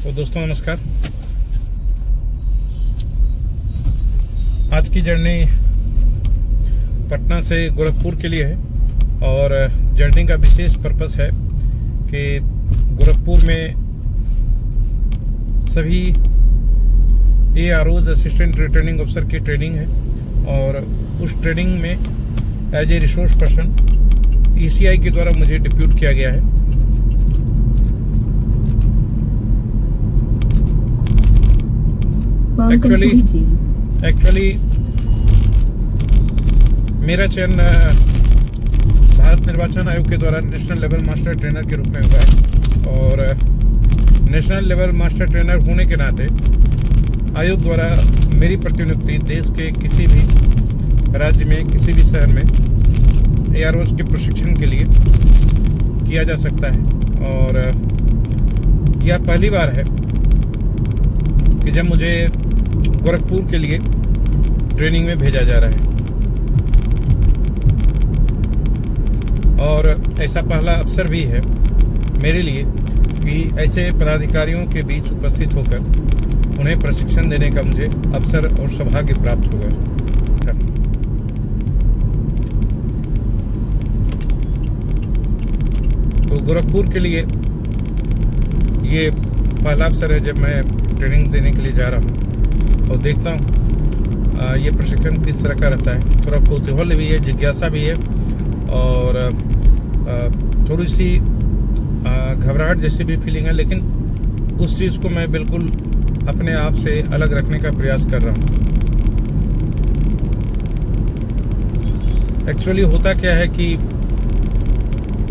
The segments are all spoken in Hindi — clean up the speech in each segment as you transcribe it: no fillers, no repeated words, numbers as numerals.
तो दोस्तों नमस्कार। आज की जर्नी पटना से गोरखपुर के लिए है और जर्नी का विशेष पर्पस है कि गोरखपुर में सभी AROs असिस्टेंट रिटर्निंग ऑफिसर की ट्रेनिंग है और उस ट्रेनिंग में as a resource person ECI के द्वारा मुझे डिप्यूट किया गया है। एक्चुअली मेरा चयन भारत निर्वाचन आयोग के द्वारा नेशनल लेवल मास्टर ट्रेनर के रूप में हुआ है और नेशनल लेवल मास्टर ट्रेनर होने के नाते आयोग द्वारा मेरी प्रतिनियुक्ति देश के किसी भी राज्य में किसी भी शहर में AROs के प्रशिक्षण के लिए किया जा सकता है और यह पहली बार है कि जब मुझे गोरखपुर के लिए ट्रेनिंग में भेजा जा रहा है और ऐसा पहला अवसर भी है मेरे लिए कि ऐसे पदाधिकारियों के बीच उपस्थित होकर उन्हें प्रशिक्षण देने का मुझे अवसर और सौभाग्य प्राप्त हुआ है। तो गोरखपुर के लिए ये पहला अवसर है जब मैं ट्रेनिंग देने के लिए जा रहा हूँ और देखता हूँ ये प्रशिक्षण किस तरह का रहता है। थोड़ा कौतूहल भी है, जिज्ञासा भी है और थोड़ी सी घबराहट जैसी भी फीलिंग है, लेकिन उस चीज़ को मैं बिल्कुल अपने आप से अलग रखने का प्रयास कर रहा हूँ। एक्चुअली होता क्या है कि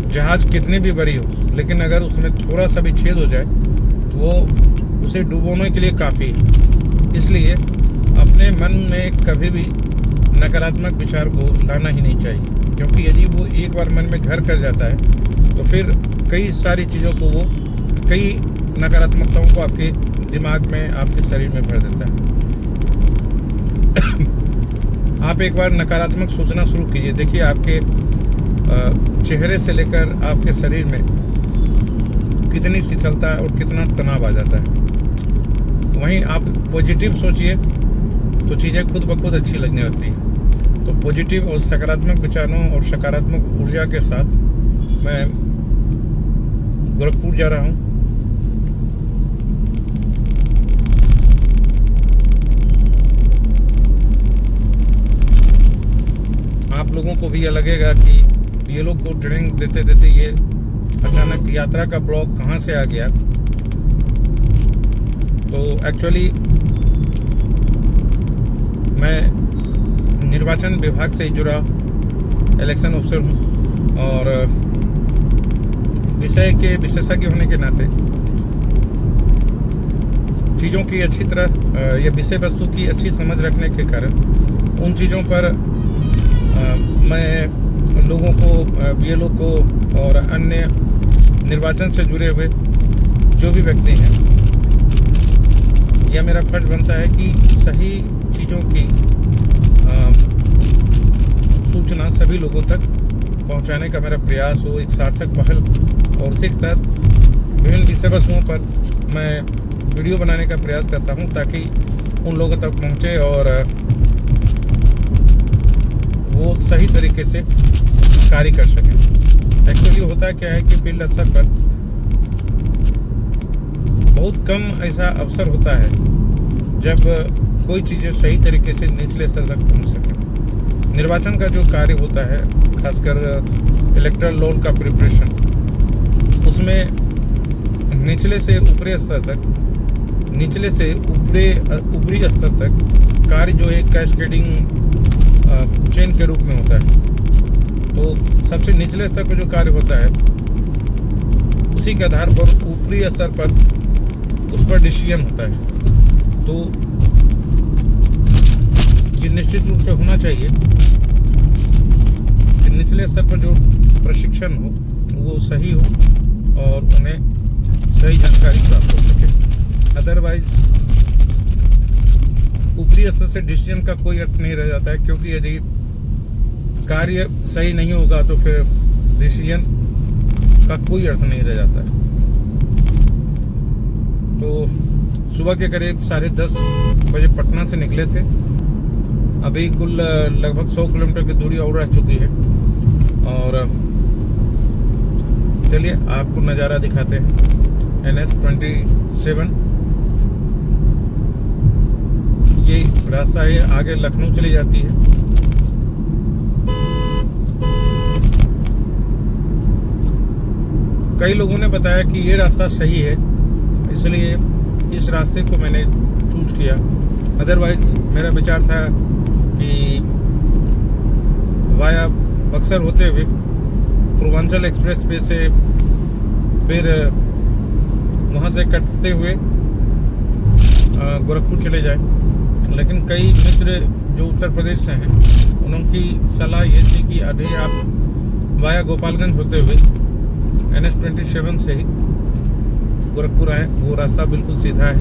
जहाज़ कितनी भी बड़ी हो, लेकिन अगर उसमें थोड़ा सा भी छेद हो जाए तो वो उसे डुबोने के लिए काफ़ी है। इसलिए अपने मन में कभी भी नकारात्मक विचार को लाना ही नहीं चाहिए, क्योंकि यदि वो एक बार मन में घर कर जाता है तो फिर कई सारी चीज़ों को वो कई नकारात्मकताओं को आपके दिमाग में आपके शरीर में भर देता है। आप एक बार नकारात्मक सोचना शुरू कीजिए, देखिए आपके चेहरे से लेकर आपके शरीर में कितनी शीतलता और कितना तनाव आ जाता है। वहीं आप पॉजिटिव सोचिए तो चीज़ें खुद ब खुद अच्छी लगने लगती हैं। तो पॉजिटिव और सकारात्मक विचारों और सकारात्मक ऊर्जा के साथ मैं गोरखपुर जा रहा हूँ। आप लोगों को भी यह लगेगा कि ये लोग को ट्रेनिंग देते देते ये अचानक यात्रा का ब्लॉग कहाँ से आ गया। तो एक्चुअली मैं निर्वाचन विभाग से जुड़ा इलेक्शन ऑफिसर हूँ और विषय के विशेषज्ञ होने के नाते चीज़ों की अच्छी तरह या विषय वस्तु की अच्छी समझ रखने के कारण उन चीज़ों पर मैं लोगों को BLO को और अन्य निर्वाचन से जुड़े हुए जो भी व्यक्ति हैं, यह मेरा फर्ज बनता है कि सही चीज़ों की सूचना सभी लोगों तक पहुंचाने का मेरा प्रयास हो, एक सार्थक पहल। और उसी के तहत विभिन्न विषय वस्तुओं पर मैं वीडियो बनाने का प्रयास करता हूं ताकि उन लोगों तक पहुंचे और वो सही तरीके से कार्य कर सकें। एक्चुअली होता क्या है कि फील्ड स्तर पर बहुत कम ऐसा अवसर होता है जब कोई चीज़ें सही तरीके से निचले स्तर तक पहुंच सके। निर्वाचन का जो कार्य होता है, खासकर इलेक्टोरल रोल का प्रिपरेशन, उसमें निचले से ऊपरी स्तर तक, निचले से ऊपरी स्तर तक कार्य जो है कैस्केडिंग चेन के रूप में होता है। तो सबसे निचले स्तर पर जो कार्य होता है उसी के आधार पर ऊपरी स्तर पर उस पर डिसीजन होता है। तो ये निश्चित रूप से होना चाहिए कि निचले स्तर पर जो प्रशिक्षण हो वो सही हो और उन्हें सही जानकारी प्राप्त हो सके। अदरवाइज ऊपरी स्तर से डिसीजन का कोई अर्थ नहीं रह जाता है, क्योंकि यदि कार्य सही नहीं होगा तो फिर डिसीजन का कोई अर्थ नहीं रह जाता है। तो सुबह के करीब 10:30 बजे पटना से निकले थे। अभी कुल लगभग 100 किलोमीटर की दूरी और रह चुकी है। और चलिए आपको नज़ारा दिखाते हैं। NH-27 ये रास्ता है, आगे लखनऊ चली जाती है। कई लोगों ने बताया कि ये रास्ता सही है, इसलिए इस रास्ते को मैंने चूज किया। अदरवाइज मेरा विचार था कि वाया बक्सर होते हुए पूर्वांचल एक्सप्रेस वे से फिर वहाँ से कटते हुए गोरखपुर चले जाए। लेकिन कई मित्र जो उत्तर प्रदेश से हैं, उनकी सलाह ये थी कि अभी आप वाया गोपालगंज होते हुए NH-27 से ही गोरखपुर आए। वो रास्ता बिल्कुल सीधा है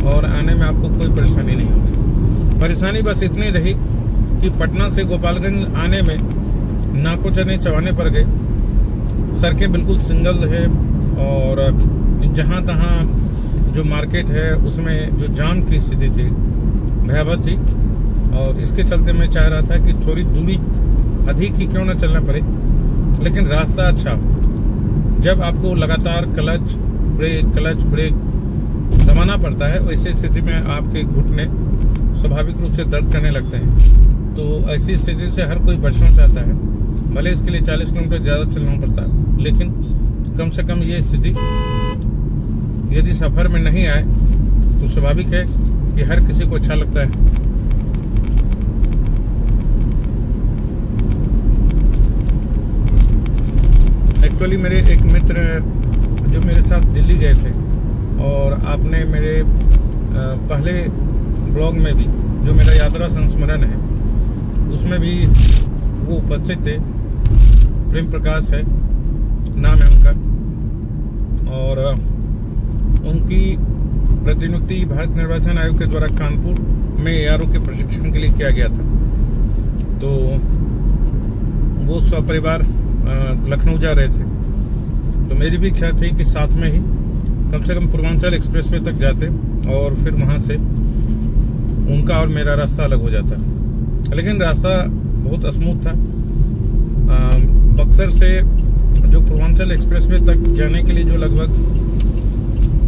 और आने में आपको कोई परेशानी नहीं होगी। परेशानी बस इतनी रही कि पटना से गोपालगंज आने में नाको चने चबाने पड़ गए। सड़कें बिल्कुल सिंगल है और जहाँ तहाँ जो मार्केट है उसमें जो जाम की स्थिति थी भयावह थी। और इसके चलते मैं चाह रहा था कि थोड़ी दूरी अधिक ही क्यों ना चलना पड़े, लेकिन रास्ता अच्छा हो। जब आपको लगातार क्लच ब्रेक दबाना पड़ता है, वैसी स्थिति में आपके घुटने स्वाभाविक रूप से दर्द करने लगते हैं। तो ऐसी स्थिति से हर कोई बचना चाहता है, भले इसके लिए 40 किलोमीटर ज़्यादा चलना पड़ता है, लेकिन कम से कम ये स्थिति यदि सफ़र में नहीं आए तो स्वाभाविक है कि हर किसी को अच्छा लगता है। एक्चुअली मेरे एक मित्र जो मेरे साथ दिल्ली गए थे, और आपने मेरे पहले ब्लॉग में भी जो मेरा यात्रा संस्मरण है उसमें भी वो उपस्थित थे। प्रेम प्रकाश है नाम है उनका, और उनकी प्रतिनियुक्ति भारत निर्वाचन आयोग के द्वारा कानपुर में ARO के प्रशिक्षण के लिए किया गया था। तो वो सपरिवार लखनऊ जा रहे थे, तो मेरी भी इच्छा थी कि साथ में ही कम से कम पूर्वांचल एक्सप्रेसवे तक जाते और फिर वहाँ से उनका और मेरा रास्ता अलग हो जाता। लेकिन रास्ता बहुत स्मूथ था। बक्सर से जो पूर्वांचल एक्सप्रेसवे तक जाने के लिए जो लगभग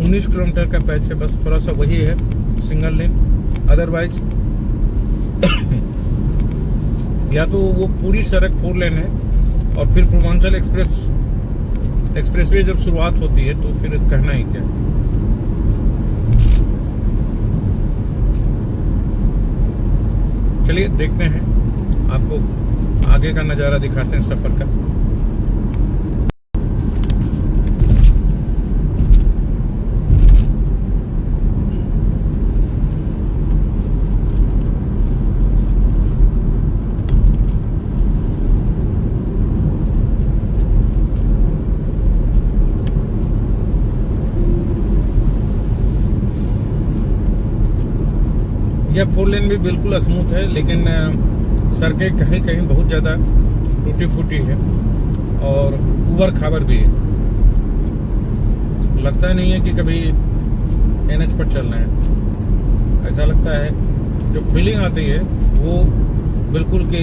19 किलोमीटर का पैच है, बस थोड़ा सा वही है सिंगल लेन। अदरवाइज या तो वो पूरी सड़क 4 लेन है, और फिर पूर्वांचल एक्सप्रेसवे जब शुरुआत होती है तो फिर कहना ही क्या। चलिए देखते हैं, आपको आगे का नज़ारा दिखाते हैं सफ़र का। यह 4 लेन भी बिल्कुल स्मूथ है, लेकिन सड़कें कहीं कहीं बहुत ज़्यादा टूटी फूटी है और ऊबड़ खाबड़ भी है। लगता नहीं है कि कभी NH पर चलना है। ऐसा लगता है, जो फीलिंग आती है वो बिल्कुल कि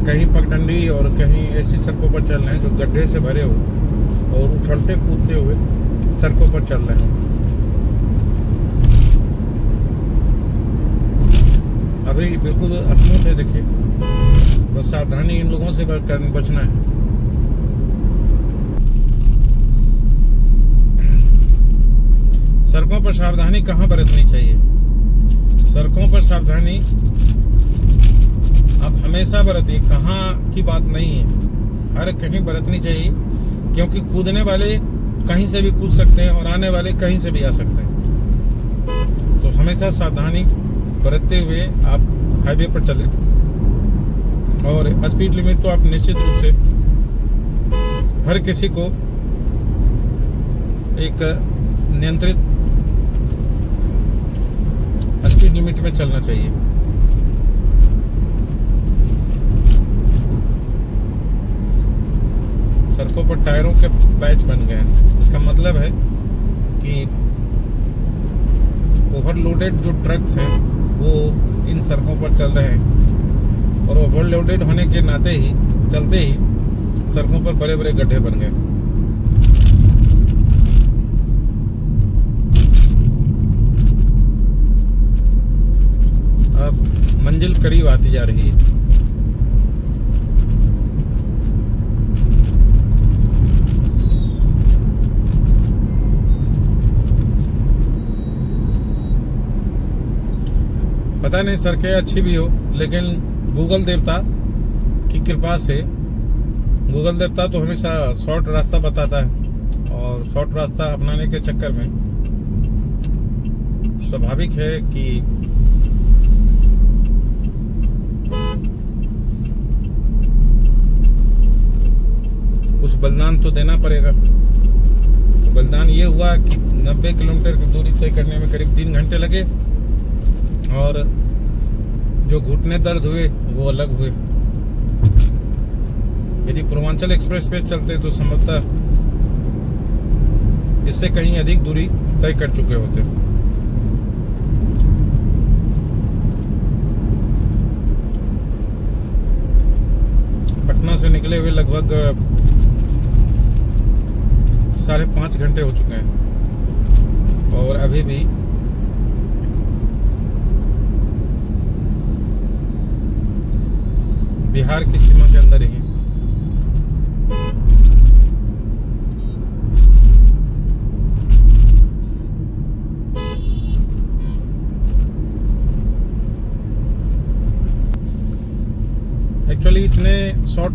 कहीं पगडंडी और कहीं ऐसी सड़कों पर चल रहे हैं जो गड्ढे से भरे हो और उछलते कूदते हुए सड़कों पर चल रहे हैं। अभी बिल्कुल स्मूथ है, देखिए। बस सावधानी इन लोगों से बचना है। सड़कों पर सावधानी कहाँ बरतनी चाहिए? सड़कों पर सावधानी आप हमेशा बरतिए, कहाँ की बात नहीं है, हर कहीं बरतनी चाहिए, क्योंकि कूदने वाले कहीं से भी कूद सकते हैं और आने वाले कहीं से भी आ सकते हैं। तो हमेशा सावधानी बरतते हुए आप हाईवे पर चलें। और स्पीड लिमिट तो आप निश्चित रूप से हर किसी को एक नियंत्रित स्पीड लिमिट में चलना चाहिए। सड़कों पर टायरों के पैच बन गए हैं। इसका मतलब है कि ओवरलोडेड जो ट्रक्स हैं वो इन सड़कों पर चल रहे हैं और ओवरलोडेड होने के नाते ही चलते ही सड़कों पर बड़े बड़े गड्ढे बन गए। अब मंजिल करीब आती जा रही है। पता नहीं सड़कें अच्छी भी हो, लेकिन गूगल देवता की कृपा से, गूगल देवता तो हमेशा शॉर्ट रास्ता बताता है और शॉर्ट रास्ता अपनाने के चक्कर में स्वाभाविक है कि कुछ बलिदान तो देना पड़ेगा। बलिदान ये हुआ कि 90 किलोमीटर की दूरी तय करने में करीब 3 घंटे लगे और जो घुटने दर्द हुए वो अलग हुए। यदि पूर्वांचल एक्सप्रेस पे चलते तो संभवतः इससे कहीं अधिक दूरी तय कर चुके होते। पटना से निकले हुए लगभग 5.5 घंटे हो चुके हैं और अभी भी बिहार की सीमा के अंदर ही हैं। एक्चुअली इतने शॉर्ट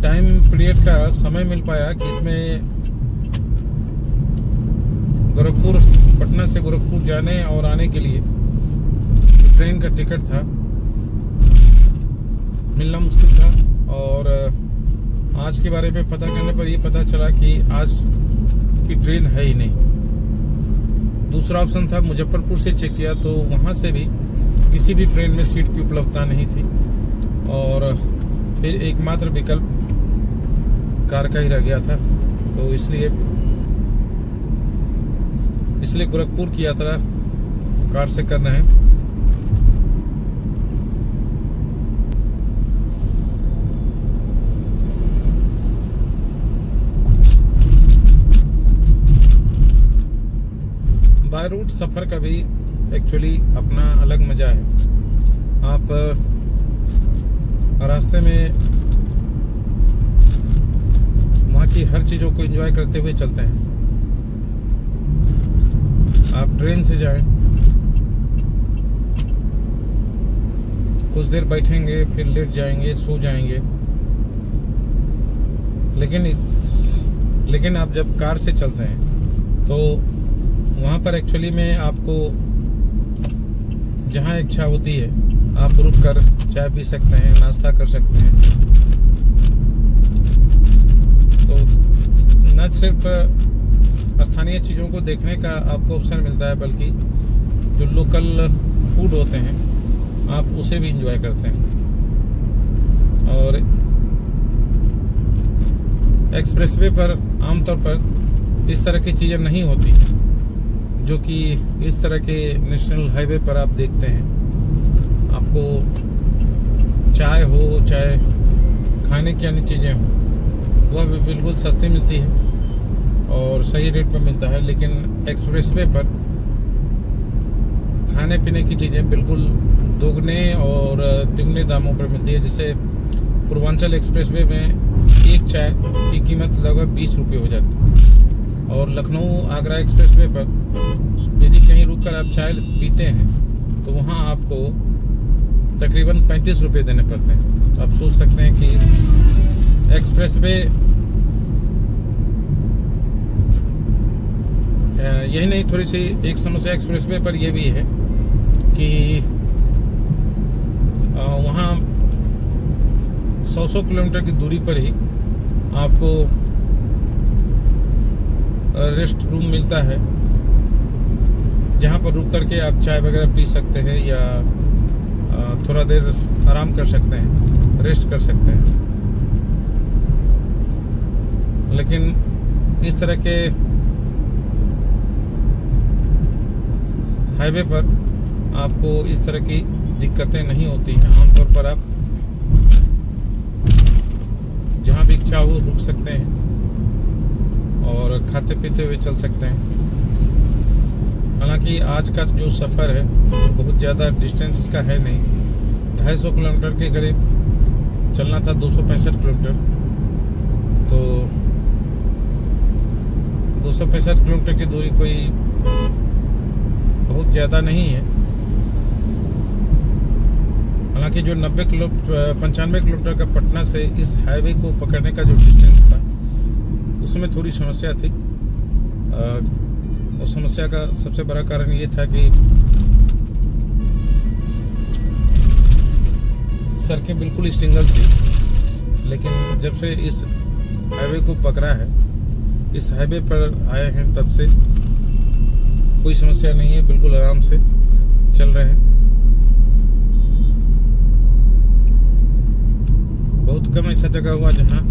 टाइम पीरियड का समय मिल पाया कि इसमें गोरखपुर, पटना से गोरखपुर जाने और आने के लिए ट्रेन का टिकट था मिलना मुश्किल था और आज के बारे में पता करने पर ये पता चला कि आज की ट्रेन है ही नहीं। दूसरा ऑप्शन था मुजफ्फरपुर से चेक किया तो वहाँ से भी किसी भी ट्रेन में सीट की उपलब्धता नहीं थी और फिर एकमात्र विकल्प कार का ही रह गया था। तो इसलिए गोरखपुर की यात्रा कार से करना है। बाय रूट सफ़र का भी एक्चुअली अपना अलग मज़ा है। आप रास्ते में वहाँ की हर चीज़ों को एंजॉय करते हुए चलते हैं। आप ट्रेन से जाएं, कुछ देर बैठेंगे, फिर लेट जाएंगे, सो जाएंगे, लेकिन आप जब कार से चलते हैं तो वहाँ पर एक्चुअली में आपको जहाँ इच्छा होती है आप रुक कर चाय पी सकते हैं, नाश्ता कर सकते हैं। तो न सिर्फ स्थानीय चीज़ों को देखने का आपको अवसर मिलता है, बल्कि जो लोकल फूड होते हैं आप उसे भी एंजॉय करते हैं। और एक्सप्रेसवे पर आमतौर पर इस तरह की चीज़ें नहीं होती जो कि इस तरह के नेशनल हाईवे पर आप देखते हैं। आपको चाय हो, चाहे खाने की अन्य चीज़ें हों, वह भी बिल्कुल सस्ती मिलती है और सही रेट पर मिलता है। लेकिन एक्सप्रेसवे पर खाने पीने की चीज़ें बिल्कुल दोगुने और तिगुने दामों पर मिलती है। जैसे पूर्वांचल एक्सप्रेसवे में एक चाय की कीमत लगभग 20 रुपये हो जाती है और लखनऊ आगरा एक्सप्रेसवे पर यदि कहीं रुककर आप चाय पीते हैं तो वहाँ आपको तकरीबन 35 रुपये देने पड़ते हैं। तो आप सोच सकते हैं कि एक्सप्रेसवे, यही नहीं, थोड़ी सी एक समस्या एक्सप्रेसवे पर यह भी है कि वहाँ 100 किलोमीटर की दूरी पर ही आपको रेस्ट रूम मिलता है जहाँ पर रुक करके आप चाय वगैरह पी सकते हैं या थोड़ा देर आराम कर सकते हैं, रेस्ट कर सकते हैं। लेकिन इस तरह के हाईवे पर आपको इस तरह की दिक्कतें नहीं होती हैं। आमतौर पर आप जहाँ भी इच्छा हो रुक सकते हैं और खाते पीते हुए चल सकते हैं। हालांकि आज का जो सफ़र है बहुत ज़्यादा डिस्टेंस इसका है नहीं, 250 किलोमीटर के करीब चलना था, 265 किलोमीटर। तो 265 किलोमीटर की दूरी कोई बहुत ज़्यादा नहीं है। हालांकि जो 95 किलोमीटर का पटना से इस हाईवे को पकड़ने का जो डिस्टेंस था उसमें थोड़ी समस्या थी। उस समस्या का सबसे बड़ा कारण ये था कि सड़कें बिल्कुल सिंगल थी, लेकिन जब से इस हाईवे को पकड़ा है, इस हाईवे पर आए हैं, तब से कोई समस्या नहीं है, बिल्कुल आराम से चल रहे हैं। बहुत कम ऐसा जगह हुआ जहां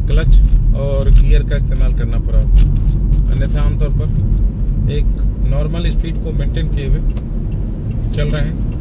क्लच और गियर का इस्तेमाल करना पड़ा, अन्यथा आमतौर पर एक नॉर्मल स्पीड को मेंटेन किए हुए चल रहे हैं।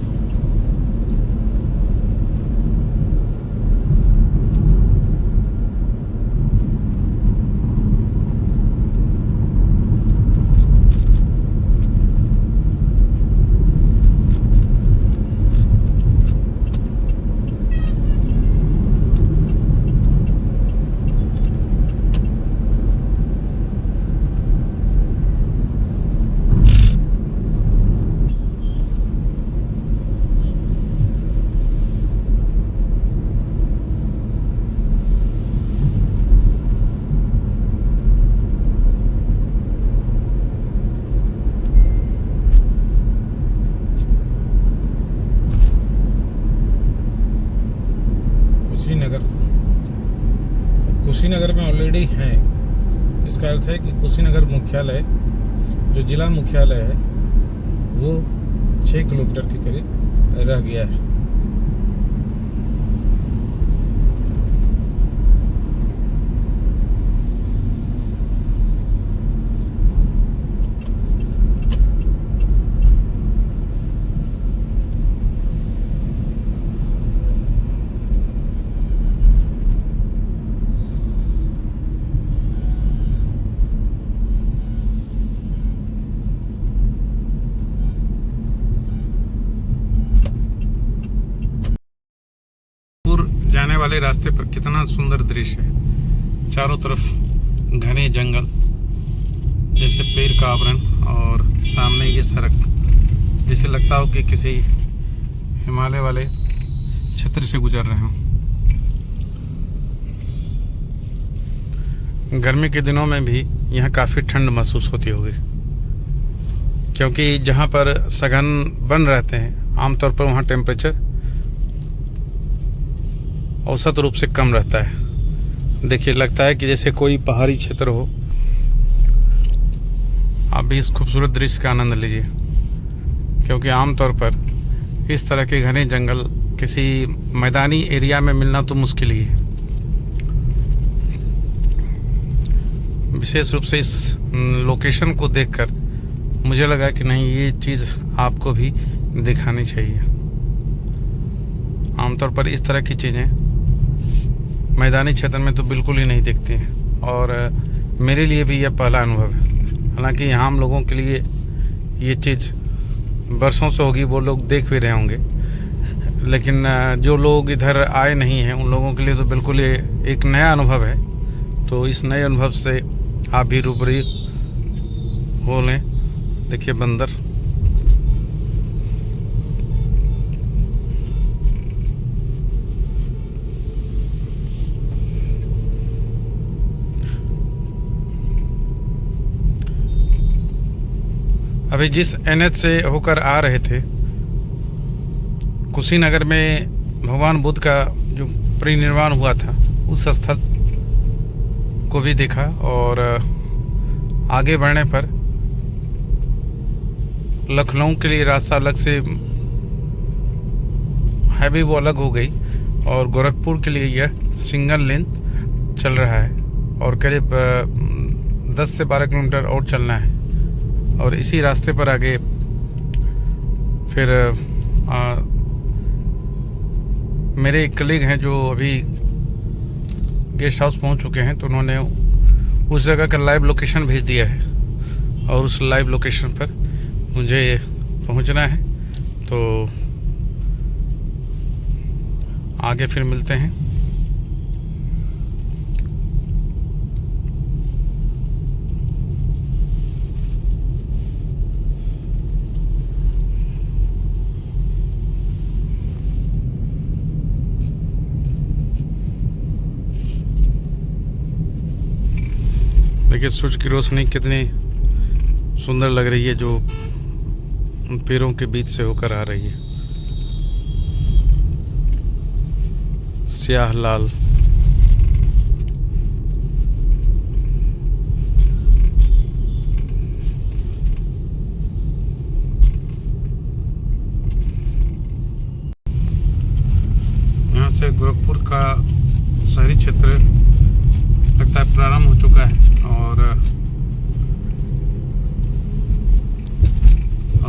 कुशीनगर में ऑलरेडी हैं। इसका अर्थ है कि कुशीनगर मुख्यालय, जो जिला मुख्यालय है, वो 6 किलोमीटर के करीब रह गया है। जाने वाले रास्ते पर कितना सुंदर दृश्य है। चारों तरफ घने जंगल जैसे पेड़ का आवरण, और सामने ये सड़क जैसे लगता हो कि किसी हिमालय वाले क्षेत्र से गुजर रहे हों। गर्मी के दिनों में भी यहाँ काफ़ी ठंड महसूस होती होगी, क्योंकि जहाँ पर सघन वन रहते हैं आमतौर पर वहाँ टेम्परेचर औसत रूप से कम रहता है। देखिए, लगता है कि जैसे कोई पहाड़ी क्षेत्र हो। आप भी इस खूबसूरत दृश्य का आनंद लीजिए, क्योंकि आमतौर पर इस तरह के घने जंगल किसी मैदानी एरिया में मिलना तो मुश्किल ही है। विशेष रूप से इस लोकेशन को देखकर मुझे लगा कि नहीं, ये चीज़ आपको भी दिखानी चाहिए। आमतौर पर इस तरह की चीज़ें मैदानी क्षेत्र में तो बिल्कुल ही नहीं दिखती हैं, और मेरे लिए भी यह पहला अनुभव है। हालांकि यहाँ हम लोगों के लिए ये चीज़ बरसों से होगी, वो लोग देख भी रहे होंगे, लेकिन जो लोग इधर आए नहीं हैं उन लोगों के लिए तो बिल्कुल ये एक नया अनुभव है। तो इस नए अनुभव से आप भी रूबरू हो लें। देखिए बंदर, अभी जिस NH से होकर आ रहे थे, कुशीनगर में भगवान बुद्ध का जो परिनिर्वाण हुआ था उस स्थल को भी देखा, और आगे बढ़ने पर लखनऊ के लिए रास्ता अलग से हाईवे वो अलग हो गई, और गोरखपुर के लिए यह सिंगल लेन चल रहा है, और करीब 10 से 12 किलोमीटर और चलना है। और इसी रास्ते पर आगे फिर मेरे एक कलीग हैं जो अभी गेस्ट हाउस पहुंच चुके हैं, तो उन्होंने उस जगह का लाइव लोकेशन भेज दिया है और उस लाइव लोकेशन पर मुझे पहुंचना है। तो आगे फिर मिलते हैं। देखिए सूरज की रोशनी कितनी सुंदर लग रही है, जो उन पेड़ों के बीच से होकर आ रही है। स्याह लाल यहाँ से गोरखपुर का शहरी क्षेत्र लगता है प्रारंभ हो चुका है और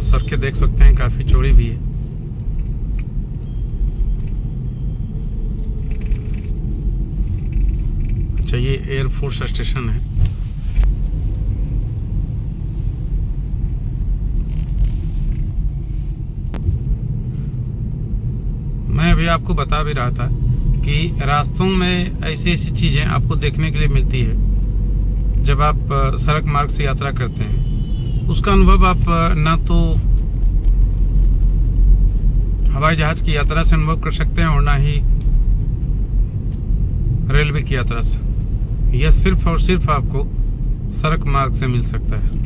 सड़कें देख सकते हैं काफ़ी चौड़ी भी है। अच्छा, ये एयरफोर्स स्टेशन है। मैं अभी आपको बता भी रहा था कि रास्तों में ऐसी ऐसी चीज़ें आपको देखने के लिए मिलती है जब आप सड़क मार्ग से यात्रा करते हैं। उसका अनुभव आप ना तो हवाई जहाज की यात्रा से अनुभव कर सकते हैं और ना ही रेलवे की यात्रा से। यह सिर्फ और सिर्फ आपको सड़क मार्ग से मिल सकता है।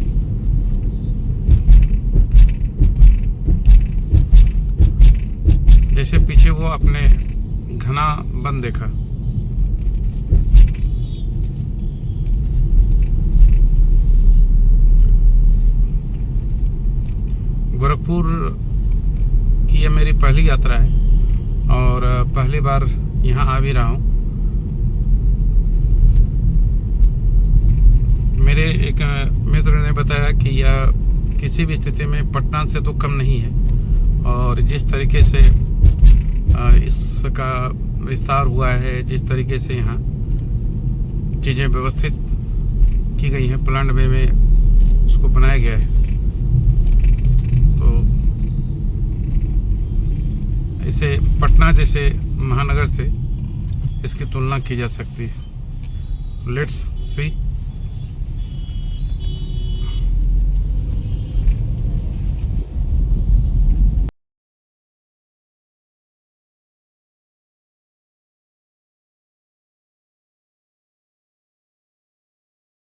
जैसे पीछे वो आपने घना वन देखा, गोरखपुर की यह मेरी पहली यात्रा है और पहली बार यहाँ आ भी रहा हूँ। मेरे एक मित्र ने बताया कि यह किसी भी स्थिति में पटना से तो कम नहीं है और जिस तरीके से इसका विस्तार हुआ है, जिस तरीके से यहाँ चीज़ें व्यवस्थित की गई हैं, प्लान वे में उसको बनाया गया है, तो इसे पटना जैसे महानगर से इसकी तुलना की जा सकती है। Let's see.